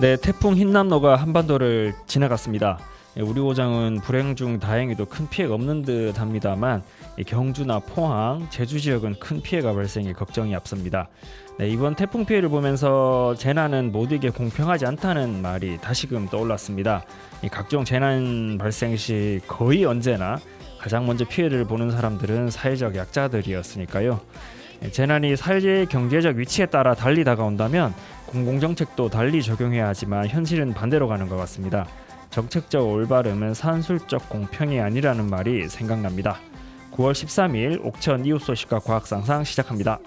네, 태풍 흰남노가 한반도를 지나갔습니다. 우리 오장은 불행 중 다행히도 큰 피해가 없는 듯합니다만 경주나 포항, 제주 지역은 큰 피해가 발생해 걱정이 앞섭니다. 네, 이번 태풍 피해를 보면서 재난은 모두에게 공평하지 않다는 말이 다시금 떠올랐습니다. 각종 재난 발생 시 거의 언제나 가장 먼저 피해를 보는 사람들은 사회적 약자들이었으니까요. 재난이 사회 경제적 위치에 따라 달리 다가온다면 공공정책도 달리 적용해야 하지만 현실은 반대로 가는 것 같습니다. 정책적 올바름은 산술적 공평이 아니라는 말이 생각납니다. 9월 13일 옥천 이웃 소식과 과학 상상 시작합니다.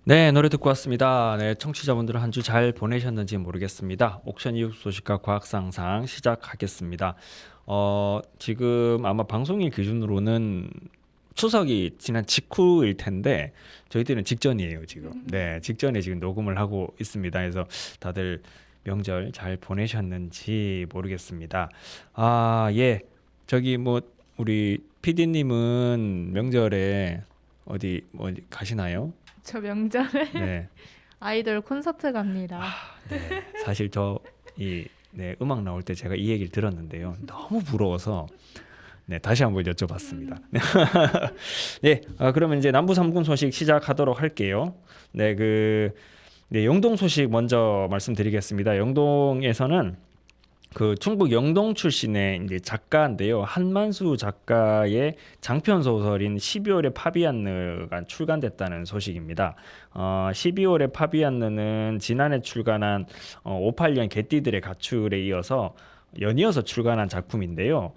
네, 노래 듣고 왔습니다. 네, 청취자분들은 한 주 잘 보내셨는지 모르겠습니다. 옥션 이웃 소식과 과학 상상 시작하겠습니다. 지금 아마 방송일 기준으로는 추석이 지난 직후일 텐데 저희들은 직전이에요, 지금. 네, 직전에 지금 녹음을 하고 있습니다. 그래서 다들 명절 잘 보내셨는지 모르겠습니다. 예. 저기 우리 PD님은 명절에 어디 가시나요? 저 명절에 네. 아이돌 콘서트 갑니다. 네. 사실 음악 나올 때 제가 이 얘기를 들었는데요. 너무 부러워서 다시 한번 여쭤봤습니다. 네, 그러면 이제 남부 3군 소식 시작하도록 할게요. 영동 소식 먼저 말씀드리겠습니다. 영동에서는 충북 영동 출신의 이제 작가인데요. 한만수 작가의 장편 소설인 12월의 파비안느가 출간됐다는 소식입니다. 12월의 파비안느는 지난해 출간한 58년 개띠들의 가출에 이어서 연이어서 출간한 작품인데요.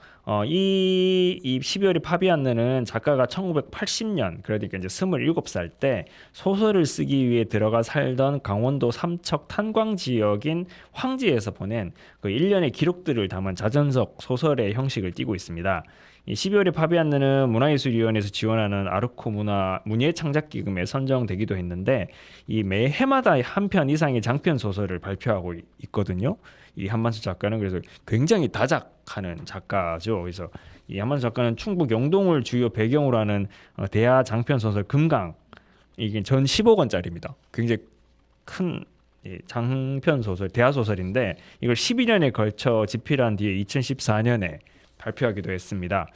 이 12월의 파비안느는 작가가 1980년, 그러니까 이제 27살 때 소설을 쓰기 위해 들어가 살던 강원도 삼척 탄광 지역인 황지에서 보낸 그 1년의 기록들을 담은 자전적 소설의 형식을 띠고 있습니다. 이 12월의 파비안느는 문화예술위원회에서 지원하는 아르코 문예 창작기금에 선정되기도 했는데 이 매해마다 한 편 이상의 장편 소설을 발표하고 있거든요. 이 한만수 작가는 그래서 굉장히 다작하는 작가죠. 그래서 이 한만수 작가는 충북 영동을 주요 배경으로 하는 대하 장편 소설 금강, 이게 전 10억 원짜리입니다. 굉장히 큰 장편 소설, 대하 소설인데 이걸 12년에 걸쳐 집필한 뒤에 2014년에 발표하기도 했습니다.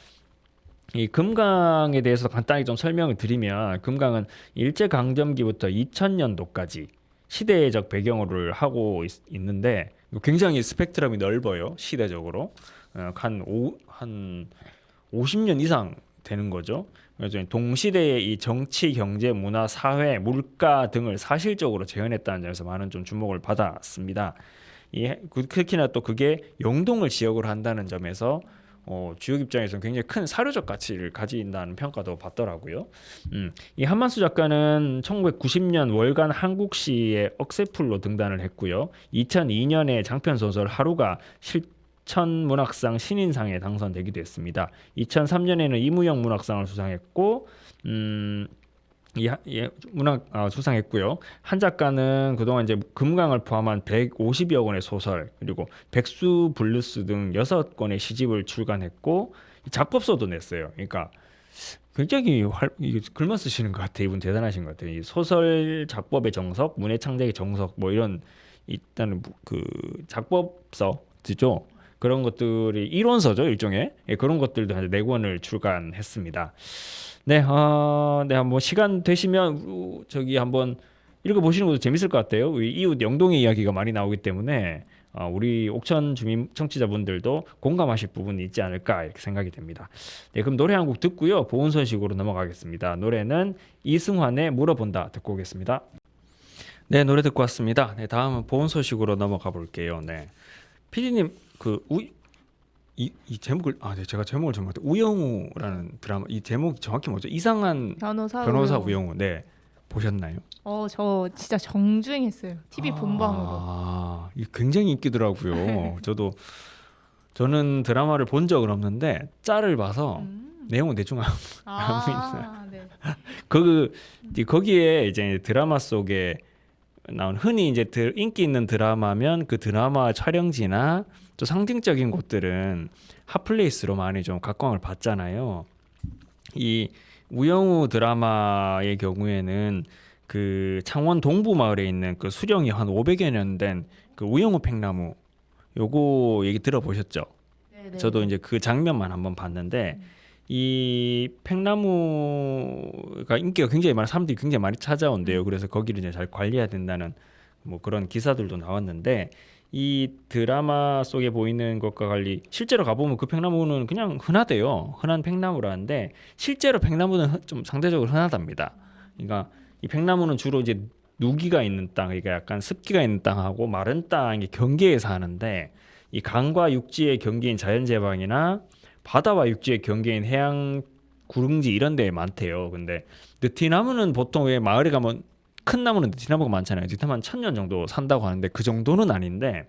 이 금강에 대해서 간단히 좀 설명을 드리면, 금강은 일제강점기부터 2000년도까지 시대적 배경을 하고 있는데 굉장히 스펙트럼이 넓어요. 시대적으로 한 50년 이상 되는 거죠. 그래서 동시대의 이 정치, 경제, 문화, 사회, 물가 등을 사실적으로 재현했다는 점에서 많은 좀 주목을 받았습니다. 특히나 또 그게 영동을 지역으로 한다는 점에서 지역 입장에서는 굉장히 큰 사료적 가치를 가진다는 평가도 받더라고요. 이 한만수 작가는 1990년 월간 한국시의 억새풀로 등단을 했고요. 2002년에 장편 소설 하루가 실천문학상 신인상에 당선되기도 했습니다. 2003년에는 이무영 문학상을 수상했고, 수상했고요. 한 작가는 그동안 이제 금강을 포함한 150여 권의 소설, 그리고 백수 블루스 등 6권의 시집을 출간했고 작법서도 냈어요. 그러니까 굉장히 글만 쓰시는 것 같아요. 이분 대단하신 것 같아요. 이 소설 작법의 정석, 문예 창작의 정석, 이런 일단은 그 작법서죠. 그런 것들이 이론서죠, 일종의. 그런 것들도 한 4권을 출간했습니다. 네, 한번 시간 되시면 저기 한번 읽어보시는 것도 재밌을 것 같아요. 우리 이웃 영동의 이야기가 많이 나오기 때문에 우리 옥천 주민 청취자분들도 공감하실 부분이 있지 않을까 이렇게 생각이 됩니다. 네, 그럼 노래 한 곡 듣고요. 보온 소식으로 넘어가겠습니다. 노래는 이승환의 물어본다 듣고 오겠습니다. 네, 노래 듣고 왔습니다. 네, 다음은 보온 소식으로 넘어가 볼게요. 네, PD님 이 제목을 제가 제목을 정말 우영우라는 드라마, 이 제목 정확히 뭐죠? 이상한 변호사 우영우. 네, 보셨나요? 저 진짜 정주행했어요. TV 본방으로. 이 굉장히 인기더라고요. 저는 드라마를 본 적은 없는데 짤을 봐서 내용은 대충 알고 있어요. 네. 거기에 이제 드라마 속에 나온 흔히 이제 인기 있는 드라마면 그 드라마 촬영지나 또 상징적인 곳들은 핫플레이스로 많이 좀 각광을 받잖아요. 이 우영우 드라마의 경우에는 그 창원 동부 마을에 있는 그 수령이 한 500여 년 된 그 우영우 팽나무, 요거 얘기 들어보셨죠? 네네. 저도 이제 그 장면만 한번 봤는데 이 팽나무가 인기가 굉장히 많아, 사람들이 굉장히 많이 찾아온대요. 그래서 거기를 이제 잘 관리해야 된다는 뭐 그런 기사들도 나왔는데, 이 드라마 속에 보이는 것과 달리 실제로 가보면 그 팽나무는 그냥 흔하대요. 흔한 팽나무라는데 실제로 팽나무는 좀 상대적으로 흔하답니다. 그러니까 이 팽나무는 주로 이제 누기가 있는 땅, 그러니까 약간 습기가 있는 땅하고 마른 땅의 경계에 사는데, 이 강과 육지의 경계인 자연제방이나 바다와 육지의 경계인 해양 구릉지 이런 데에 많대요. 근데 느티나무는 보통 왜 마을에 가면 큰 나무는 느티나무가 많잖아요. 느티나무 한 1000년 정도 산다고 하는데 그 정도는 아닌데,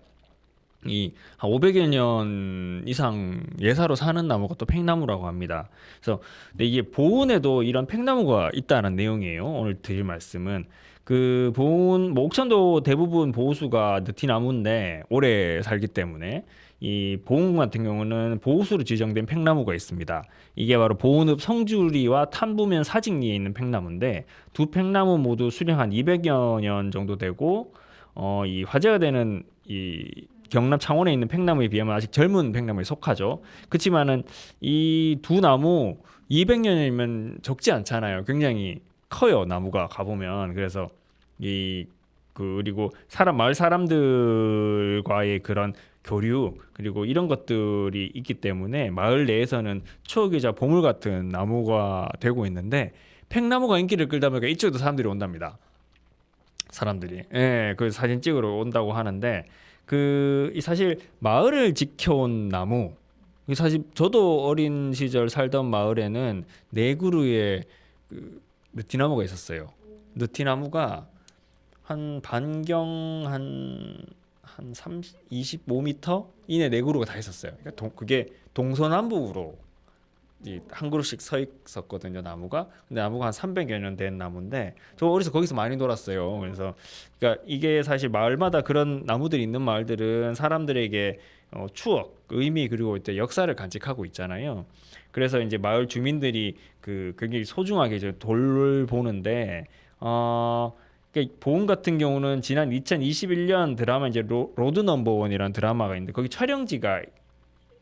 이 한 500여 년 이상 예사로 사는 나무가 또 팽나무라고 합니다. 그래서 근데 이게 보은에도 이런 팽나무가 있다는 내용이에요. 오늘 드릴 말씀은 그 보은, 뭐 옥천도 대부분 보호수가 느티나무인데 오래 살기 때문에 이 보은 같은 경우는 보호수로 지정된 팽나무가 있습니다. 이게 바로 보은읍 성주리와 탐부면 사직리에 있는 팽나무인데, 두 팽나무 모두 수령 한 200여 년 정도 되고, 이 화제가 되는 이 경남 창원에 있는 팽나무에 비하면 아직 젊은 팽나무에 속하죠. 그렇지만은 이 두 나무 200년이면 적지 않잖아요. 굉장히 커요, 나무가 가보면. 그래서 이 그리고 마을 사람들과의 그런 교류, 그리고 이런 것들이 있기 때문에 마을 내에서는 추억이자 보물 같은 나무가 되고 있는데, 팽나무가 인기를 끌다 보니까 이쪽도 사람들이 온답니다. 사람들이, 예, 그 사진 찍으러 온다고 하는데, 이 사실 마을을 지켜온 나무, 사실 저도 어린 시절 살던 마을에는 네 그루의 그 느티나무가 있었어요. 느티나무가 한 반경 한 25m 이내 네 그루가 다 있었어요. 그러니까 그게 동서남북으로 한 그루씩 서 있었거든요, 나무가. 근데 나무가 한 300여 년 된 나무인데 저 어려서 거기서 많이 놀았어요. 그래서 그러니까 이게 사실 마을마다 그런 나무들이 있는 마을들은 사람들에게 추억, 의미, 그리고 이제 역사를 간직하고 있잖아요. 그래서 이제 마을 주민들이 그 굉장히 소중하게 이제 돌보는데, 그러니까 보은 같은 경우는 지난 2021년 드라마 이제 로드 넘버 원이라는 드라마가 있는데, 거기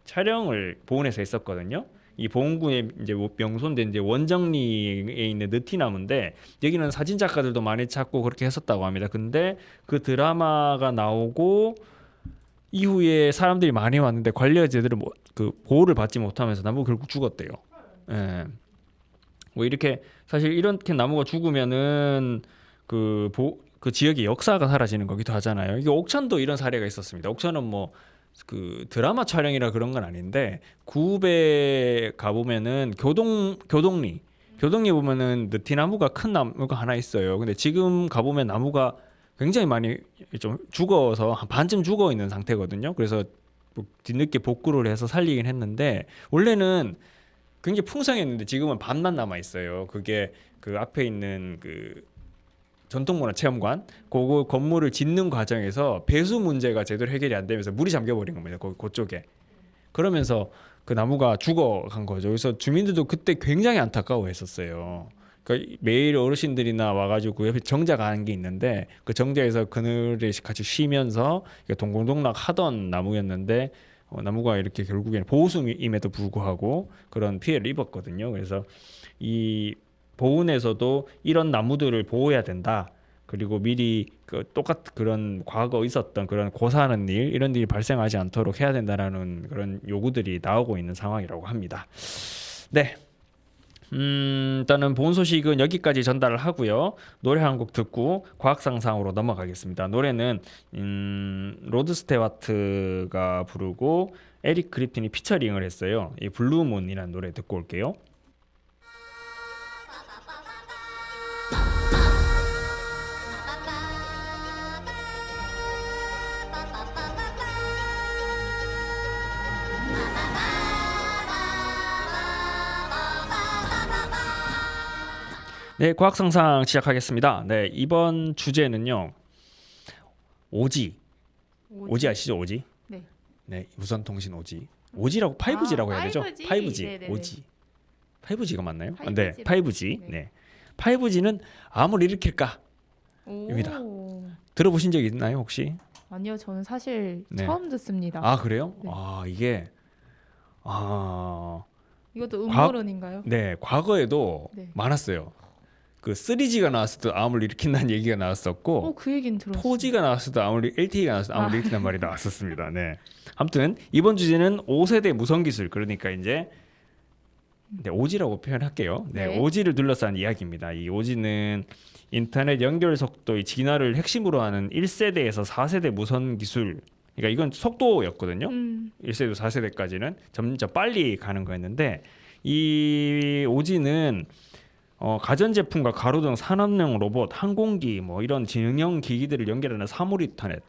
촬영을 보은에서 했었거든요. 이 보은군의 이제 명소인데 이제 원정리에 있는 느티나무인데, 여기는 사진 작가들도 많이 찾고 그렇게 했었다고 합니다. 근데 그 드라마가 나오고 이후에 사람들이 많이 왔는데 관리가 제대로 그 보호를 받지 못하면서 나무가 결국 죽었대요. 예. 뭐 이렇게 사실 이렇게 나무가 죽으면은 그 지역의 역사가 사라지는 거기도 하잖아요. 이게 옥천도 이런 사례가 있었습니다. 옥천은 뭐 그 드라마 촬영이라 그런 건 아닌데, 구읍에 가보면은 교동리 보면은 느티나무가 큰 나무가 하나 있어요. 근데 지금 가보면 나무가 굉장히 많이 좀 죽어서 한 반쯤 죽어 있는 상태거든요. 그래서 뒤늦게 복구를 해서 살리긴 했는데, 원래는 굉장히 풍성했는데 지금은 반만 남아 있어요. 그게 그 앞에 있는 그 전통문화체험관, 그거 건물을 짓는 과정에서 배수 문제가 제대로 해결이 안 되면서 물이 잠겨버린 겁니다. 그쪽에. 그러면서 그 나무가 죽어간 거죠. 그래서 주민들도 그때 굉장히 안타까워했었어요. 그러니까 매일 어르신들이나 와가지고 그 옆에 정자가 하는 게 있는데, 그 정자에서 그늘에 같이 쉬면서 동공동락 하던 나무였는데, 나무가 이렇게 결국에는 보호수임에도 불구하고 그런 피해를 입었거든요. 그래서 이 보은에서도 이런 나무들을 보호해야 된다. 그리고 미리 그런 과거 있었던 그런 고사하는 일, 이런 일이 발생하지 않도록 해야 된다라는 그런 요구들이 나오고 있는 상황이라고 합니다. 네. 일단은 본 소식은 여기까지 전달을 하고요. 노래 한 곡 듣고 과학상상으로 넘어가겠습니다. 노래는 로드 스테와트가 부르고 에릭 그리핀이 피처링을 했어요. 이 블루문이라는 노래 듣고 올게요. 네, 과학상상 시작하겠습니다. 네, 이번 주제는요, 오지 아시죠? 오지? 네. 네, 무선통신 오지. 오지라고 5G라고 해야 되죠? 5G. 5G, 네네네. 오지. 5G가 맞나요? 5G 네, 5G. 네. 네. 5G는 암을 일으킬까? 오. 입니다. 들어보신 적 있나요, 혹시? 아니요, 저는 사실 네. 처음 듣습니다. 아, 그래요? 네. 이게 이것도 음모론인가요? 네, 과거에도 네. 많았어요. 그 3G가 나왔을 때 암을 일으킨다는 얘기가 나왔었고, 그 얘기는 들었어요. 4G가 나왔을 때 LTE가 나왔을 때 암을 일으킨다는 말이 나왔었습니다. 네. 아무튼 이번 주제는 5세대 무선 기술, 그러니까 이제 5G라고 표현할게요. 네, 네. 5G를 둘러싼 이야기입니다. 이 5G는 인터넷 연결 속도의 진화를 핵심으로 하는 1세대에서 4세대 무선 기술. 그러니까 이건 속도였거든요. 1세대, 4세대까지는 점점 빨리 가는 거였는데 이 5G는 가전제품과 가로등, 산업용 로봇, 항공기 뭐 이런 지능형 기기들을 연결하는 사물 인터넷,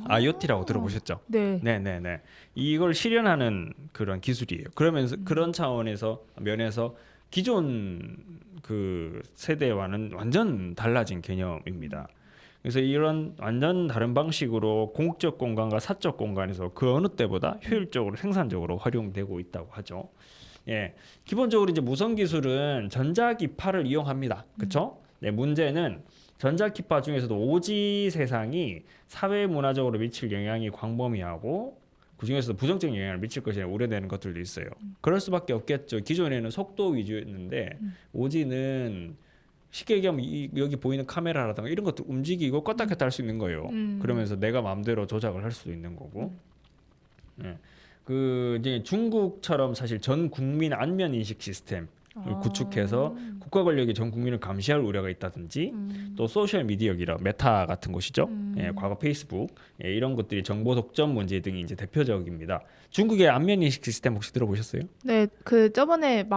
IoT라고 들어보셨죠? 네. 네네네. 이걸 실현하는 그런 기술이에요. 그러면서 그런 차원에서 면에서 기존 그 세대와는 완전 달라진 개념입니다. 그래서 이런 완전 다른 방식으로 공적 공간과 사적 공간에서 그 어느 때보다 효율적으로 생산적으로 활용되고 있다고 하죠. 예, 기본적으로 이제 무선 기술은 전자기파를 이용합니다. 그렇죠? 네, 문제는 전자기파 중에서도 5G 세상이 사회 문화적으로 미칠 영향이 광범위하고 그 중에서도 부정적인 영향을 미칠 것이라 우려되는 것들도 있어요. 그럴 수밖에 없겠죠. 기존에는 속도 위주였는데 5G는 쉽게 얘기하면 여기 보이는 카메라라든가 이런 것도 움직이고 껐다 켰다 할 수 있는 거예요. 그러면서 내가 마음대로 조작을 할 수도 있는 거고. 예. 그 이제 중국처럼 사실 전 국민 안면 인식 시스템 구축해서 국가 권력이 전 국민을 감시할 우려가 있다든지 또 소셜 미디어기라 메타 같은 곳이죠. 예, 과거 페이스북 이런 것들이 정보 독점 문제 등이 이제 대표적입니다. 중국의 안면 인식 시스템 혹시 들어보셨어요? 네, 그 저번에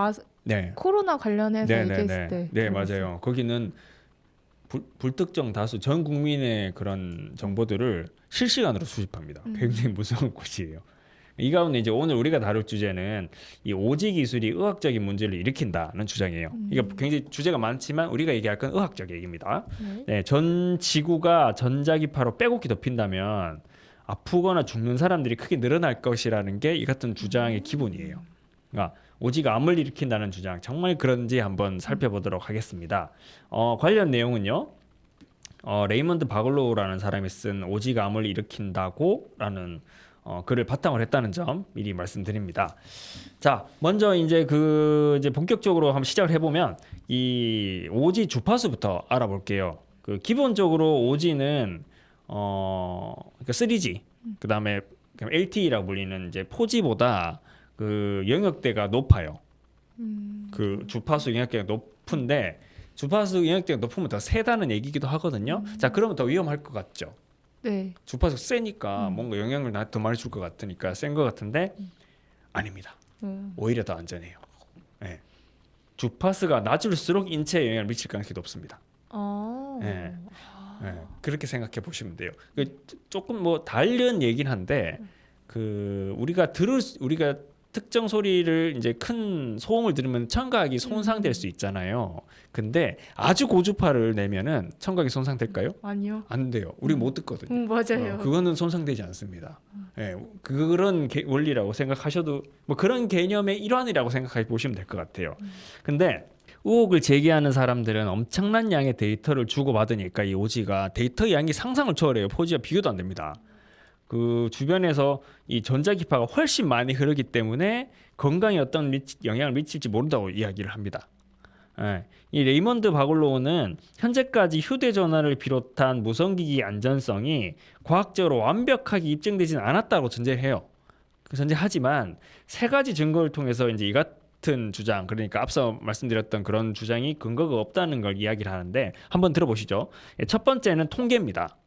네. 코로나 관련해서 얘기했을 때. 네, 들어봤어요. 맞아요. 거기는 불특정 다수 전 국민의 그런 정보들을 실시간으로 수집합니다. 굉장히 무서운 곳이에요. 이 가운데 이제 오늘 우리가 다룰 주제는 이 5G 기술이 의학적인 문제를 일으킨다는 주장이에요. 이게 굉장히 주제가 많지만 우리가 얘기할 건 의학적 얘기입니다. 네, 전 지구가 전자기파로 빼곡히 덮인다면 아프거나 죽는 사람들이 크게 늘어날 것이라는 게 이 같은 주장의 기본이에요. 그러니까 5G가 암을 일으킨다는 주장 정말 그런지 한번 살펴보도록 하겠습니다. 관련 내용은요. 레이먼드 바글로우라는 사람이 쓴 5G가 암을 일으킨다고라는 글을 바탕으로 했다는 점 미리 말씀드립니다. 자, 먼저 이제 이제 본격적으로 한번 시작을 해보면 이 5G 주파수부터 알아볼게요. 그 기본적으로 5G는 그러니까 3G, 그다음에 LTE라고 불리는 이제 4G보다 그 영역대가 높아요. 그 주파수 영역대가 높은데 주파수 영역대가 높으면 더 세다는 얘기기도 하거든요. 자, 그러면 더 위험할 것 같죠. 네. 주파수 세니까 뭔가 영향을 나한테 더 많이 줄 것 같으니까 센 것 같은데 아닙니다. 오히려 더 안전해요. 네. 주파수가 낮을수록 인체에 영향을 미칠 가능성이 높습니다. 네. 네. 그렇게 생각해 보시면 돼요. 조금 뭐 다른 얘긴 한데 우리가 특정 소리를 이제 큰 소음을 들으면 청각이 손상될 수 있잖아요. 근데 아주 고주파를 내면은 청각이 손상될까요? 아니요. 안 돼요. 우리 못 듣거든요. 맞아요. 그거는 손상되지 않습니다. 예, 그런 원리라고 생각하셔도 뭐 그런 개념의 일환이라고 생각해 보시면 될 것 같아요. 근데 의혹을 제기하는 사람들은 엄청난 양의 데이터를 주고받으니까 이 5G가 데이터 양이 상상을 초월해요. 4G와 비교도 안 됩니다. 그 주변에서 이 전자기파가 훨씬 많이 흐르기 때문에 건강에 어떤 영향을 미칠지 모른다고 이야기를 합니다. 예. 이 레이먼드 바글로우는 현재까지 휴대전화를 비롯한 무선기기 안전성이 과학적으로 완벽하게 입증되지는 않았다고 전제하지만 세 가지 증거를 통해서 이제 이 같은 주장, 그러니까 앞서 말씀드렸던 그런 주장이 근거가 없다는 걸 이야기를 하는데 한번 들어보시죠. 첫 번째는 통계입니다.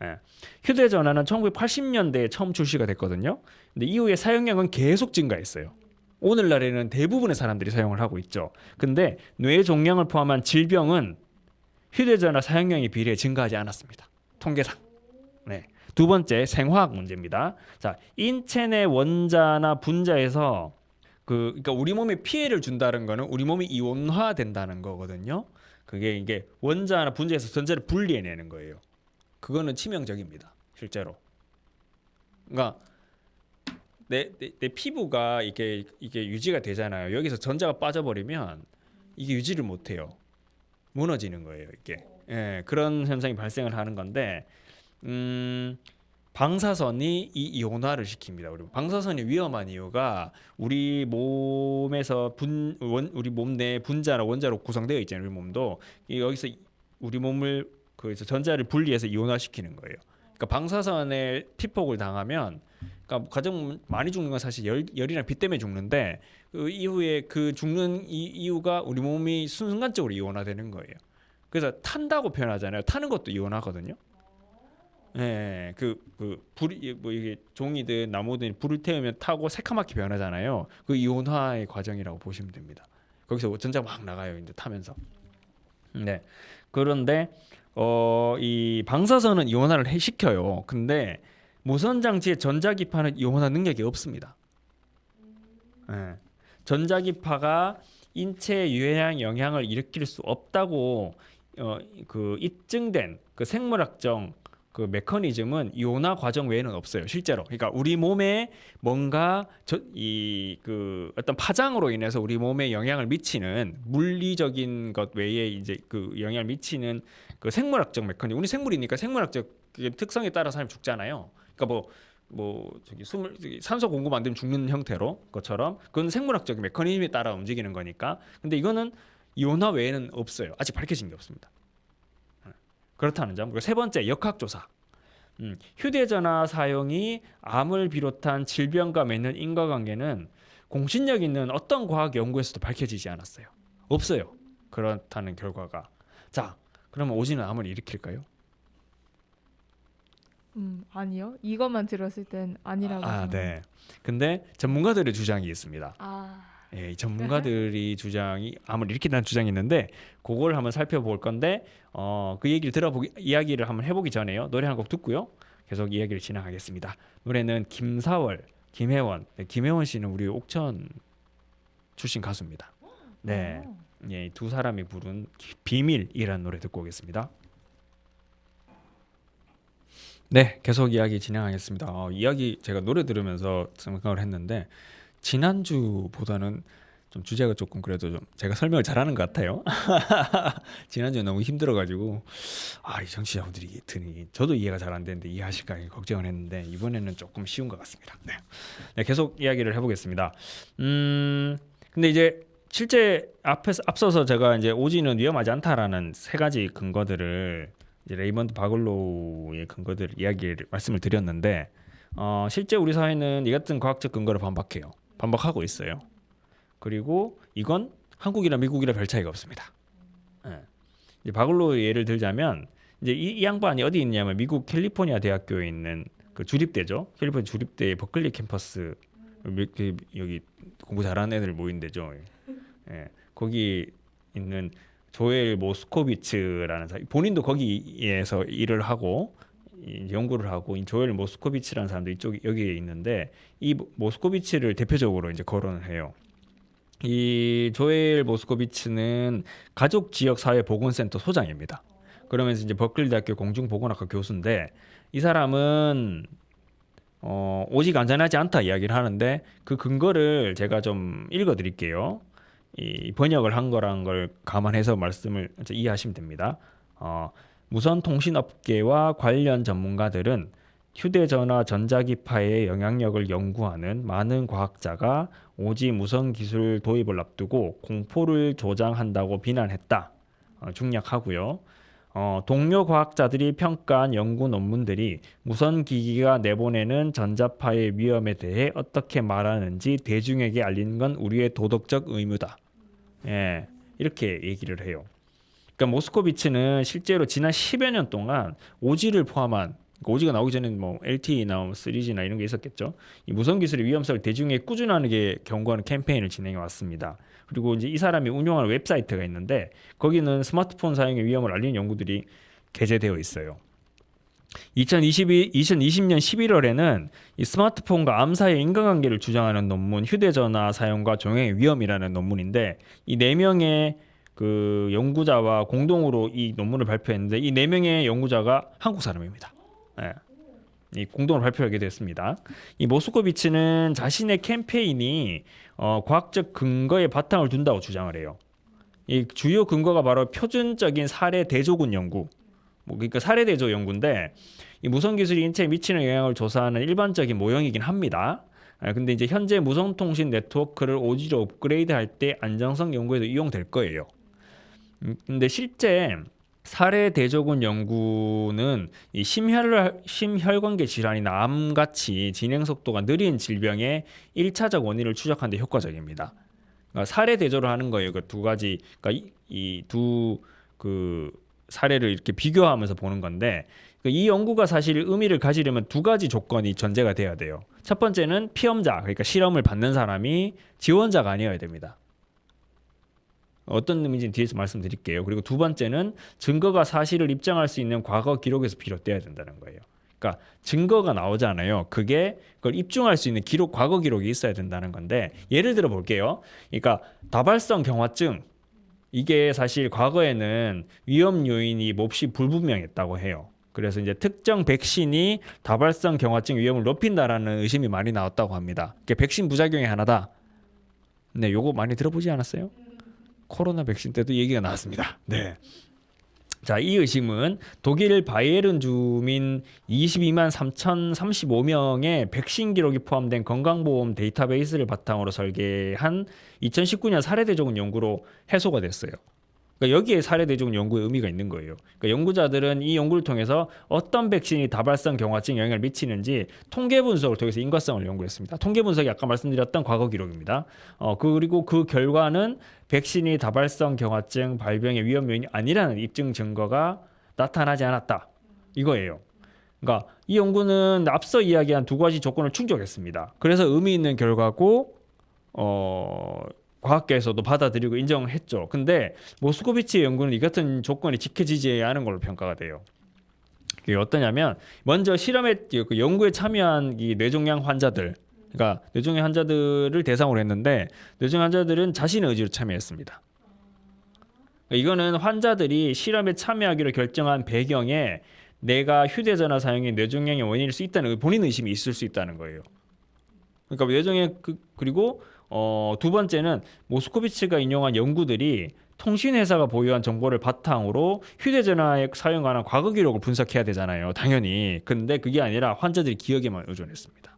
예. 휴대전화는 1980년대에 처음 출시가 됐거든요. 근데 이후에 사용량은 계속 증가했어요. 오늘날에는 대부분의 사람들이 사용을 하고 있죠. 근데 뇌 종양을 포함한 질병은 휴대전화 사용량에 비례해 증가하지 않았습니다. 통계상. 네. 두 번째, 생화학 문제입니다. 자, 인체 내 원자나 분자에서 그러니까 우리 몸에 피해를 준다는 거는 우리 몸이 이온화된다는 거거든요. 그게 이게 원자나 분자에서 전자를 분리해내는 거예요. 그거는 치명적입니다. 실제로. 그러니까 내 피부가 이게 유지가 되잖아요. 여기서 전자가 빠져버리면 이게 유지를 못해요. 무너지는 거예요, 이게. 예, 그런 현상이 발생을 하는 건데, 방사선이 이 이온화를 시킵니다. 우리 방사선이 위험한 이유가 우리 몸에서 우리 몸 내 분자나 원자로 구성되어 있잖아요. 우리 몸도 여기서 우리 몸을 그래서 전자를 분리해서 이온화시키는 거예요. 그러니까 방사선에 피폭을 당하면, 그러니까 가장 많이 죽는 건 사실 열이나 비 때문에 죽는데, 그 이후에 그 죽는 이유가 우리 몸이 순간적으로 이온화되는 거예요. 그래서 탄다고 표현하잖아요. 타는 것도 이온화거든요. 예, 불이 뭐 이게 종이든 나무든 불을 태우면 타고 새카맣게 변하잖아요. 그 이온화의 과정이라고 보시면 됩니다. 거기서 전자가 막 나가요, 이제 타면서. 네. 그런데 이 방사선은 이온화를 시켜요. 근데 무선 장치의 전자기파는 이온화 능력이 없습니다. 예. 전자기파가 인체에 유해한 영향을 일으킬 수 없다고 그 입증된 그 생물학적 그 메커니즘은 이온화 과정 외에는 없어요, 실제로. 그러니까 우리 몸에 뭔가 그 어떤 파장으로 인해서 우리 몸에 영향을 미치는 물리적인 것 외에 이제 그 영향을 미치는 그 생물학적 메커니즘. 우리 생물이니까 생물학적 특성에 따라 사람이 죽잖아요. 그러니까 산소 공급 안 되면 죽는 형태로 것처럼 그건 생물학적인 메커니즘에 따라 움직이는 거니까. 근데 이거는 이온화 외에는 없어요. 아직 밝혀진 게 없습니다. 그렇다는 점. 그리고 세 번째, 역학조사. 휴대전화 사용이 암을 비롯한 질병과 맺는 인과관계는 공신력 있는 어떤 과학 연구에서도 밝혀지지 않았어요. 없어요. 그렇다는 결과가. 자, 그러면 오지는 암을 일으킬까요? 아니요. 이것만 들었을 땐 아니라고 생각해요. 네. 근데 전문가들의 주장이 있습니다. 아, 예, 이 전문가들이 암을 일으킨다는 주장이 있는데 그걸 한번 살펴볼 건데 그 얘기를 이야기를 한번 해보기 전에요. 노래 한 곡 듣고요. 계속 이야기를 진행하겠습니다. 노래는 김사월, 김혜원. 네, 김혜원 씨는 우리 옥천 출신 가수입니다. 네, 예, 두 사람이 부른 비밀이라는 노래 듣고 오겠습니다. 네, 계속 이야기 진행하겠습니다. 이야기 제가 노래 들으면서 생각을 했는데 지난주보다는 좀 주제가 조금 그래도 좀 제가 설명을 잘하는 것 같아요. 지난주에 너무 힘들어가지고 이 청취자분들이 듣니 저도 이해가 잘 안 되는데 이해하실까 걱정을 했는데 이번에는 조금 쉬운 것 같습니다. 네, 네, 계속 이야기를 해보겠습니다. 근데 이제 실제 앞서서 제가 이제 오지는 위험하지 않다라는 세 가지 근거들을 이제 레이먼드 바글로우의 근거들 말씀을 드렸는데 실제 우리 사회는 이 같은 과학적 근거를 반박하고 있어요. 그리고 이건 한국이나 미국이나 별 차이가 없습니다. 예. 이제 바글로우 예를 들자면 이제 이 양반이 어디 있냐면 미국 캘리포니아 대학교에 있는 그 주립대죠. 캘리포니아 주립대 버클리 캠퍼스 여기 공부 잘하는 애들 모인 데죠. 예. 거기 있는 조엘 모스코비츠라는 사람, 본인도 거기에서 일을 하고 연구를 하고 이 조엘 모스코비치라는 사람도 여기에 있는데 이 모스코비치를 대표적으로 이제 거론을 해요. 이 조엘 모스코비치는 가족 지역 사회 보건센터 소장입니다. 그러면서 이제 버클리 대학교 공중보건학과 교수인데 이 사람은 오직 안전하지 않다 이야기를 하는데 그 근거를 제가 좀 읽어드릴게요. 이 번역을 한 거란 걸 감안해서 말씀을 이해하시면 됩니다. 무선 통신업계와 관련 전문가들은 휴대전화 전자기파의 영향력을 연구하는 많은 과학자가 오지 무선 기술 도입을 앞두고 공포를 조장한다고 비난했다. 중략하고요. 동료 과학자들이 평가한 연구 논문들이 무선 기기가 내보내는 전자파의 위험에 대해 어떻게 말하는지 대중에게 알리는 건 우리의 도덕적 의무다. 예, 이렇게 얘기를 해요. 그러니까 모스코비치는 실제로 지난 10여 년 동안 오지를 포함한 오지가 나오기 전에는 뭐 LTE나 3G나 이런 게 있었겠죠. 이 무선 기술의 위험성을 대중에게 꾸준하게 경고하는 캠페인을 진행해 왔습니다. 그리고 이제 이 사람이 운영하는 웹사이트가 있는데 거기는 스마트폰 사용의 위험을 알리는 연구들이 게재되어 있어요. 2020년 11월에는 이 스마트폰과 암 사이의 인과관계를 주장하는 논문 휴대전화 사용과 종양의 위험이라는 논문인데 이 4명의 그 연구자와 공동으로 이 논문을 발표했는데 이 4명의 연구자가 한국 사람입니다. 예. 이 공동으로 발표하게 됐습니다. 이 모스코비치는 자신의 캠페인이 과학적 근거에 바탕을 둔다고 주장을 해요. 이 주요 근거가 바로 표준적인 사례 대조군 연구, 그러니까 사례 대조 연구인데 이 무선 기술이 인체에 미치는 영향을 조사하는 일반적인 모형이긴 합니다. 근데 이제 현재 무선통신 네트워크를 5G로 업그레이드할 때 안정성 연구에도 이용될 거예요. 근데 실제 사례 대조군 연구는 이 심혈관계 질환이나 암같이 진행 속도가 느린 질병의 1차적 원인을 추적하는 데 효과적입니다. 그러니까 사례 대조를 하는 거예요. 그 두 가지, 그러니까 이 두 그 사례를 이렇게 비교하면서 보는 건데 이 연구가 사실 의미를 가지려면 두 가지 조건이 전제가 돼야 돼요. 첫 번째는 피험자, 그러니까 실험을 받는 사람이 지원자가 아니어야 됩니다. 어떤 의미인지 뒤에서 말씀드릴게요. 그리고 두 번째는 증거가 사실을 입증할 수 있는 과거 기록에서 비롯돼야 된다는 거예요. 그러니까 증거가 나오잖아요. 그게 그걸 입증할 수 있는 기록, 과거 기록이 있어야 된다는 건데 예를 들어 볼게요. 그러니까 다발성 경화증 이게 사실 과거에는 위험 요인이 몹시 불분명했다고 해요. 그래서 이제 특정 백신이 다발성 경화증 위험을 높인다라는 의심이 많이 나왔다고 합니다. 이게 백신 부작용의 하나다. 네, 요거 많이 들어보지 않았어요? 코로나 백신 때도 얘기가 나왔습니다. 네. 자, 이 의심은 독일 바이에른 주민 22만 3,035명의 백신 기록이 포함된 건강보험 데이터베이스를 바탕으로 설계한 2019년 사례대조군 연구로 해소가 됐어요. 그러니까 여기에 사례대조군 연구의 의미가 있는 거예요. 그러니까 연구자들은 이 연구를 통해서 어떤 백신이 다발성 경화증에 영향을 미치는지 통계 분석을 통해서 인과성을 연구했습니다. 통계 분석이 아까 말씀드렸던 과거 기록입니다. 그리고 그 결과는 백신이 다발성 경화증 발병의 위험 요인이 아니라는 입증 증거가 나타나지 않았다. 이거예요. 그러니까 이 연구는 앞서 이야기한 두 가지 조건을 충족했습니다. 그래서 의미 있는 결과고 과학계에서도 받아들이고 인정했죠. 근데 모스코비치의 연구는 이 같은 조건이 지켜지지 않은 걸로 평가가 돼요. 그게 어떠냐면 먼저 그 연구에 참여한 이 뇌종양 환자들, 그러니까 뇌종양 환자들을 대상으로 했는데 뇌종양 환자들은 자신의 의지로 참여했습니다. 그러니까 이거는 환자들이 실험에 참여하기로 결정한 배경에 내가 휴대전화 사용이 뇌종양의 원인일 수 있다는 본인 의심이 있을 수 있다는 거예요. 그러니까 뇌종양 그리고 두 번째는 모스코비치가 인용한 연구들이 통신회사가 보유한 정보를 바탕으로 휴대전화에 사용 관한 과거 기록을 분석해야 되잖아요. 당연히. 근데 그게 아니라 환자들이 기억에만 의존했습니다.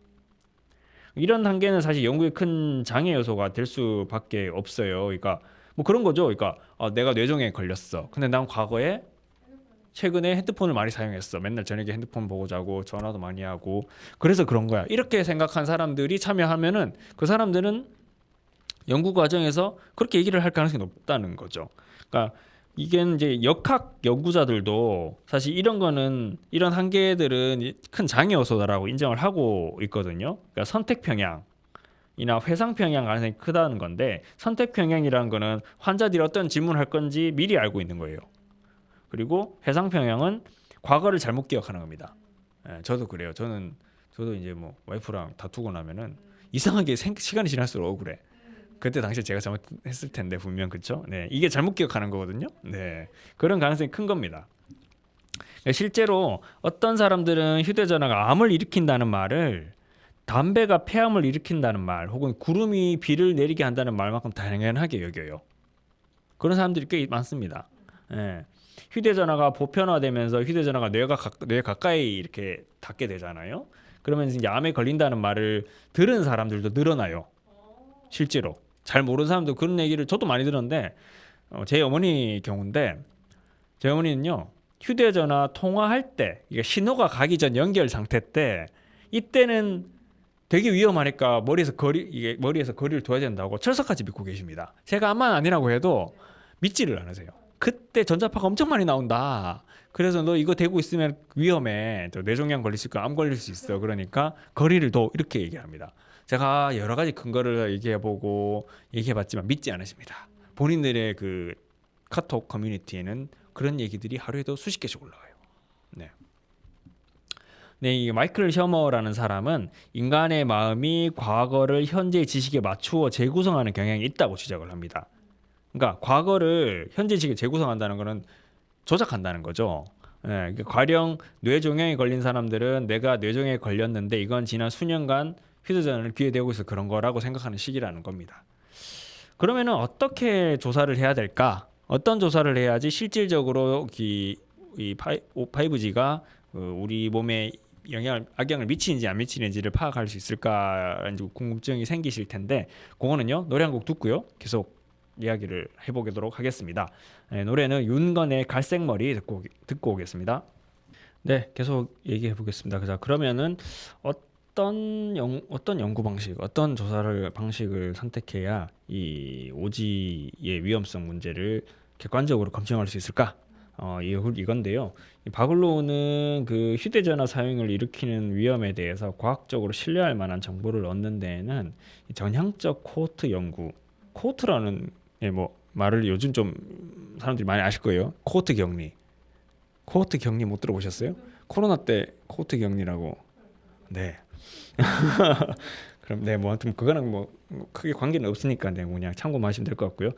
이런 단계는 사실 연구의 큰 장애 요소가 될 수밖에 없어요. 그러니까 뭐 그런 거죠. 그러니까 내가 뇌종양에 걸렸어. 근데 난 과거에 최근에 핸드폰을 많이 사용했어. 맨날 저녁에 핸드폰 보고 자고 전화도 많이 하고 그래서 그런 거야. 이렇게 생각한 사람들이 참여하면은 그 사람들은 연구 과정에서 그렇게 얘기를 할 가능성이 높다는 거죠. 그러니까 이게 이제 역학 연구자들도 사실 이런 한계들은 큰 장애 요소다라고 인정을 하고 있거든요. 그러니까 선택 평양이나 회상 평양 가능성이 크다는 건데 선택 평양이라는 거는 환자들이 어떤 질문을 할 건지 미리 알고 있는 거예요. 그리고 회상 평양은 과거를 잘못 기억하는 겁니다. 저도 그래요. 저도 이제 뭐 와이프랑 다투고 나면은 이상하게 시간이 지날수록 억울해. 그때 당시에 제가 잘못했을 텐데 분명 그렇죠. 네, 이게 잘못 기억하는 거거든요. 네, 그런 가능성이 큰 겁니다. 실제로 어떤 사람들은 휴대전화가 암을 일으킨다는 말을 담배가 폐암을 일으킨다는 말 혹은 구름이 비를 내리게 한다는 말만큼 당연하게 여겨요. 그런 사람들이 꽤 많습니다. 네. 휴대전화가 보편화되면서 휴대전화가 뇌 가까이 이렇게 닿게 되잖아요. 그러면 이제 암에 걸린다는 말을 들은 사람들도 늘어나요. 실제로 잘 모르는 사람도 그런 얘기를 저도 많이 들었는데 제 어머니 경우인데 제 어머니는요 휴대전화 통화할 때 이게 신호가 가기 전 연결 상태 때 이때는 되게 위험하니까 머리에서 거리를 둬야 된다고 철석같이 믿고 계십니다. 제가 암만 아니라고 해도 믿지를 않으세요. 그때 전자파가 엄청 많이 나온다. 그래서 너 이거 대고 있으면 위험해. 뇌종양 걸릴 수 있고 암 걸릴 수 있어. 그러니까 거리를 둬 이렇게 얘기합니다. 제가 여러 가지 근거를 얘기해보고 얘기해봤지만 믿지 않으십니다. 본인들의 그 카톡 커뮤니티에는 그런 얘기들이 하루에도 수십 개씩 올라와요. 네. 네, 이 마이클 셔머라는 사람은 인간의 마음이 과거를 현재의 지식에 맞추어 재구성하는 경향이 있다고 지적을 합니다. 그러니까 과거를 현재 지식에 재구성한다는 것은 조작한다는 거죠. 그러니까 가령 뇌종양에 걸린 사람들은 내가 뇌종양에 걸렸는데 이건 지난 수년간 휴대전화를 귀에 대고 있어 그런 거라고 생각하는 시기라는 겁니다. 그러면은 어떻게 조사를 해야 될까? 어떤 조사를 해야지 실질적으로 이 5G가 우리 몸에 악영을 미치는지 안 미치는지를 파악할 수 있을까 궁금증이 생기실 텐데 그거는요 노래 한 곡 듣고요 계속 이야기를 해보도록 하겠습니다. 노래는 윤건의 갈색머리 듣고 오겠습니다. 네, 계속 얘기해 보겠습니다. 자, 그러면은 어떤 연구 방식, 어떤 방식을 선택해야 이 오지의 위험성 문제를 객관적으로 검증할 수 있을까? 이건데요. 이 바글로우는 그 휴대전화 사용을 일으키는 위험에 대해서 과학적으로 신뢰할 만한 정보를 얻는 데에는 이 전향적 코호트 연구, 코호트라는 뭐 말을 요즘 좀 사람들이 많이 아실 거예요. 코호트 격리 못 들어보셨어요? 코로나 때 코호트 격리라고. 네. 그럼 뭐 아무튼 그거랑 뭐 크게 관계는 없으니까 그냥 참고하시면 될 것 같고요.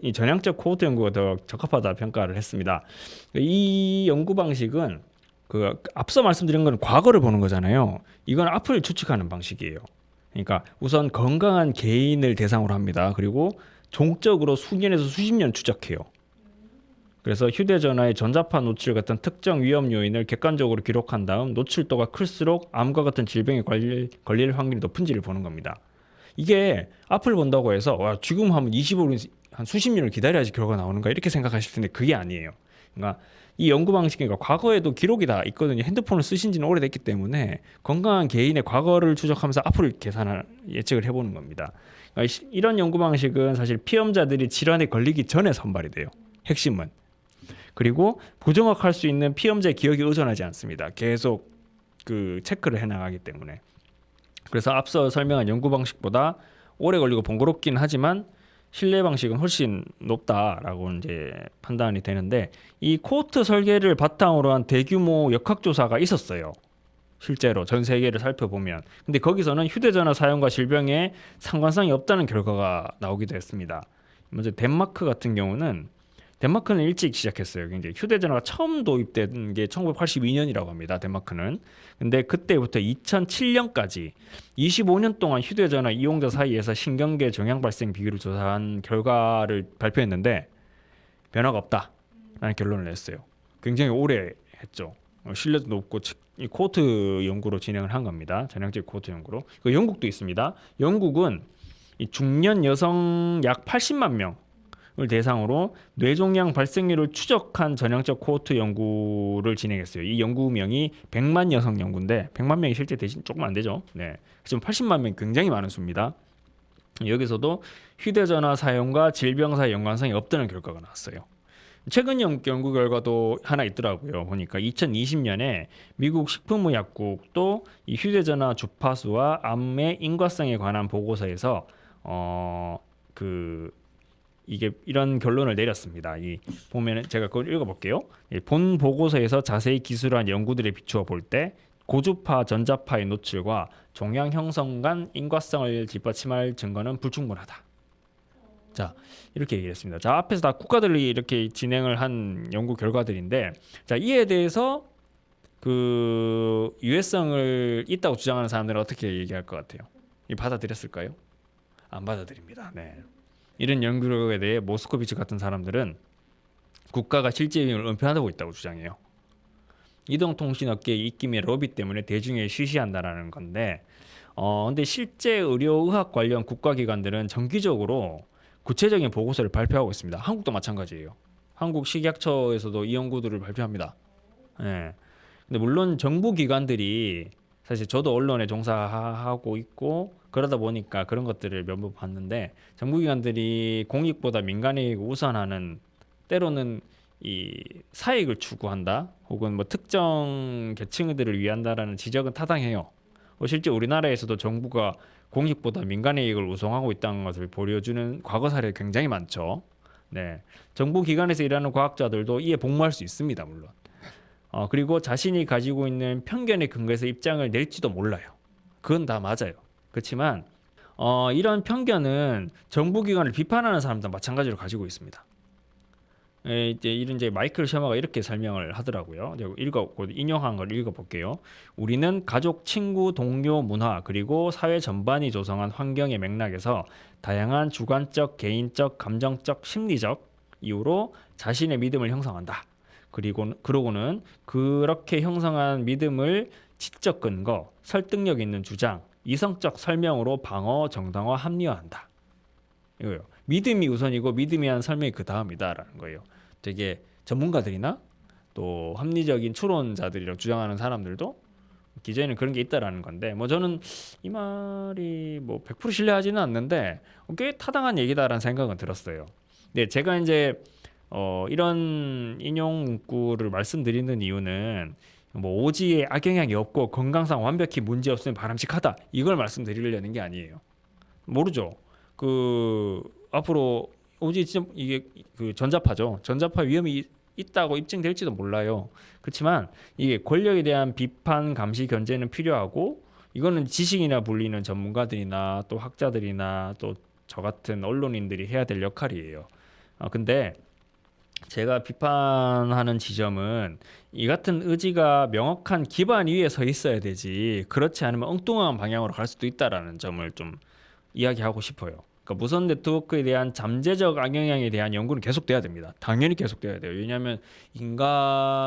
이 전향적 코호트 연구가 더 적합하다 평가를 했습니다. 이 연구 방식은 그 앞서 말씀드린 건 과거를 보는 거잖아요. 이건 앞을 추측하는 방식이에요. 그러니까 우선 건강한 개인을 대상으로 합니다. 그리고 종적으로 수년에서 수십 년 추적해요. 그래서 휴대전화의 전자파 노출 같은 특정 위험 요인을 객관적으로 기록한 다음 노출도가 클수록 암과 같은 질병에 걸릴 확률이 높은지를 보는 겁니다. 이게 앞을 본다고 해서 지금 하면 25년 한 수십 년을 기다려야지 결과가 나오는가 이렇게 생각하실 텐데 그게 아니에요. 그러니까 이 연구 방식이니까 과거에도 기록이 다 있거든요. 핸드폰을 쓰신 지는 오래됐기 때문에 건강한 개인의 과거를 추적하면서 앞을 예측을 해보는 겁니다. 그러니까 이런 연구 방식은 사실 피험자들이 질환에 걸리기 전에 선발이 돼요. 핵심은. 그리고 부정확할 수 있는 피험자의 기억에 의존하지 않습니다. 계속 그 체크를 해나가기 때문에. 그래서 앞서 설명한 연구 방식보다 오래 걸리고 번거롭긴 하지만 신뢰 방식은 훨씬 높다라고 이제 판단이 되는데 이 코호트 설계를 바탕으로 한 대규모 역학조사가 있었어요. 실제로 전 세계를 살펴보면. 근데 거기서는 휴대전화 사용과 질병에 상관성이 없다는 결과가 나오기도 했습니다. 먼저 덴마크 같은 경우는 덴마크는 일찍 시작했어요. 이제 휴대전화가 처음 도입된 게 1982년이라고 합니다. 덴마크는. 근데 그때부터 2007년까지 25년 동안 휴대전화 이용자 사이에서 신경계 종양 발생 비율을 조사한 결과를 발표했는데 변화가 없다라는 결론을 냈어요. 굉장히 오래 했죠. 신뢰도 높고 이 코호트 연구로 진행을 한 겁니다. 전향적 코호트 연구로. 영국도 있습니다. 영국은 이 중년 여성 약 80만 명을 대상으로 뇌종양 발생률을 추적한 전향적 코호트 연구를 진행했어요. 이 연구명이 100만 여성 연구인데 100만 명이 실제 대신 조금 안 되죠. 네, 지금 80만 명 굉장히 많은 수입니다. 여기서도 휴대전화 사용과 질병 사이 연관성이 없다는 결과가 나왔어요. 최근 연구 결과도 하나 있더라고요. 보니까 2020년에 미국 식품의약국도 이 휴대전화 주파수와 암의 인과성에 관한 보고서에서 이게 이런 결론을 내렸습니다. 이 보면은 제가 그걸 읽어볼게요. 본 보고서에서 자세히 기술한 연구들에 비추어 볼 때 고주파 전자파의 노출과 종양 형성 간 인과성을 뒷받침할 증거는 불충분하다. 자, 이렇게 얘기했습니다. 자, 앞에서 다 국가들이 이렇게 진행을 한 연구 결과들인데, 자, 이에 대해서 그 유해성을 있다고 주장하는 사람들은 어떻게 얘기할 것 같아요? 이 받아들였을까요? 안 받아들입니다. 네. 이런 연구 결과에 대해 모스코비치 같은 사람들은 국가가 실제 위험을 은폐하고 있다고 주장해요. 이동통신업계의 입김의 로비 때문에 대중에 쉬쉬한다라는 건데, 근데 실제 의료의학 관련 국가기관들은 정기적으로 구체적인 보고서를 발표하고 있습니다. 한국도 마찬가지예요. 한국 식약처에서도 이 연구들을 발표합니다. 예. 근데 물론 정부 기관들이 사실 저도 언론에 종사하고 있고 그러다 보니까 그런 것들을 몇 번 봤는데 정부 기관들이 공익보다 민간이익을 우선하는 때로는 이 사익을 추구한다 혹은 뭐 특정 계층들을 위한다라는 지적은 타당해요. 실제 우리나라에서도 정부가 공익보다 민간의 이익을 우선하고 있다는 것을 보여주는 과거 사례 굉장히 많죠. 네, 정부 기관에서 일하는 과학자들도 이에 복무할 수 있습니다, 물론. 그리고 자신이 가지고 있는 편견에 근거해서 입장을 낼지도 몰라요. 그건 다 맞아요. 그렇지만 이런 편견은 정부 기관을 비판하는 사람도 마찬가지로 가지고 있습니다. 이제 이런 이제 마이클 셔머가 이렇게 설명을 하더라고요. 제가 인용한 걸 읽어볼게요. 우리는 가족, 친구, 동료, 문화 그리고 사회 전반이 조성한 환경의 맥락에서 다양한 주관적, 개인적, 감정적, 심리적 이유로 자신의 믿음을 형성한다. 그러고는 그렇게 형성한 믿음을 지적 근거, 설득력 있는 주장, 이성적 설명으로 방어, 정당화, 합리화한다. 이거요. 믿음이 우선이고 믿음이 한 설명이 그 다음이다라는 거예요. 되게 전문가들이나 또 합리적인 추론자들이라고 주장하는 사람들도 기존에는 그런 게 있다라는 건데, 뭐 저는 이 말이 뭐 100% 신뢰하지는 않는데 꽤 타당한 얘기다라는 생각은 들었어요. 네, 제가 이제 이런 인용 문구를 말씀드리는 이유는 뭐 오지에 악영향이 없고 건강상 완벽히 문제 없으면 바람직하다 이걸 말씀드리려는 게 아니에요. 모르죠. 그 앞으로 오지 진짜 이게 그 전자파죠. 전자파 위험이 있다고 입증될지도 몰라요. 그렇지만 이게 권력에 대한 비판, 감시, 견제는 필요하고 이거는 지식이나 불리는 전문가들이나 또 학자들이나 또 저 같은 언론인들이 해야 될 역할이에요. 근데 제가 비판하는 지점은 이 같은 의지가 명확한 기반 위에 서 있어야 되지 그렇지 않으면 엉뚱한 방향으로 갈 수도 있다라는 점을 좀 이야기하고 싶어요. 그러니까 무선 네트워크에 대한 잠재적 악영향에 대한 연구는 계속돼야 됩니다. 당연히 계속돼야 돼요. 왜냐하면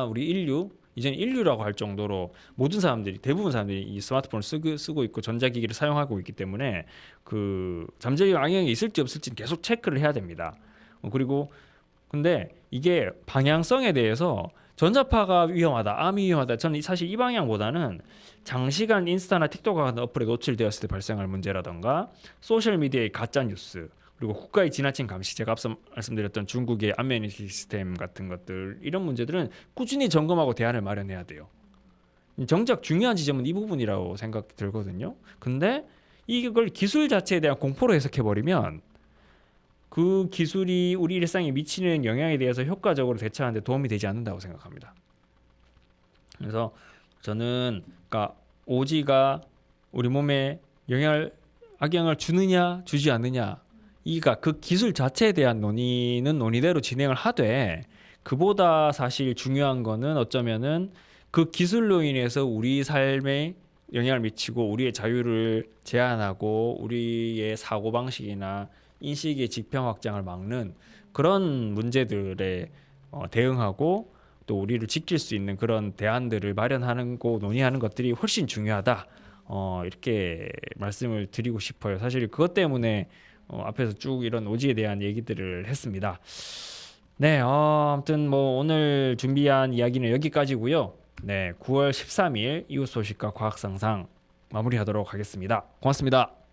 우리 인류 이제 인류라고 할 정도로 모든 사람들이 대부분 사람들이 이 스마트폰을 쓰고 있고 전자기기를 사용하고 있기 때문에 그 잠재적 악영향이 있을지 없을지는 계속 체크를 해야 됩니다. 그리고 근데 이게 방향성에 대해서 전자파가 위험하다, 암이 위험하다. 저는 사실 이 방향보다는 장시간 인스타나 틱톡 같은 어플에 노출되었을 때 발생할 문제라던가 소셜 미디어의 가짜 뉴스 그리고 국가의 지나친 감시, 제가 앞서 말씀드렸던 중국의 안면이 시스템 같은 것들 이런 문제들은 꾸준히 점검하고 대안을 마련해야 돼요. 정작 중요한 지점은 이 부분이라고 생각 들거든요. 근데 이걸 기술 자체에 대한 공포로 해석해 버리면 그 기술이 우리 일상에 미치는 영향에 대해서 효과적으로 대처하는 데 도움이 되지 않는다고 생각합니다. 그래서 저는 그러니까 오지가 우리 몸에 악영향을 주느냐 주지 않느냐 이가 그 기술 자체에 대한 논의는 논의대로 진행을 하되 그보다 사실 중요한 거는 어쩌면은 그 기술로 인해서 우리 삶에 영향을 미치고 우리의 자유를 제한하고 우리의 사고방식이나 인식의 직평 확장을 막는 그런 문제들에 대응하고 또 우리를 지킬 수 있는 그런 대안들을 마련하는 거 논의하는 것들이 훨씬 중요하다. 이렇게 말씀을 드리고 싶어요. 사실 그것 때문에 앞에서 쭉 이런 오지에 대한 얘기들을 했습니다. 네, 아무튼 뭐 오늘 준비한 이야기는 여기까지고요. 네, 9월 13일 이웃 소식과 과학 상상 마무리하도록 하겠습니다. 고맙습니다.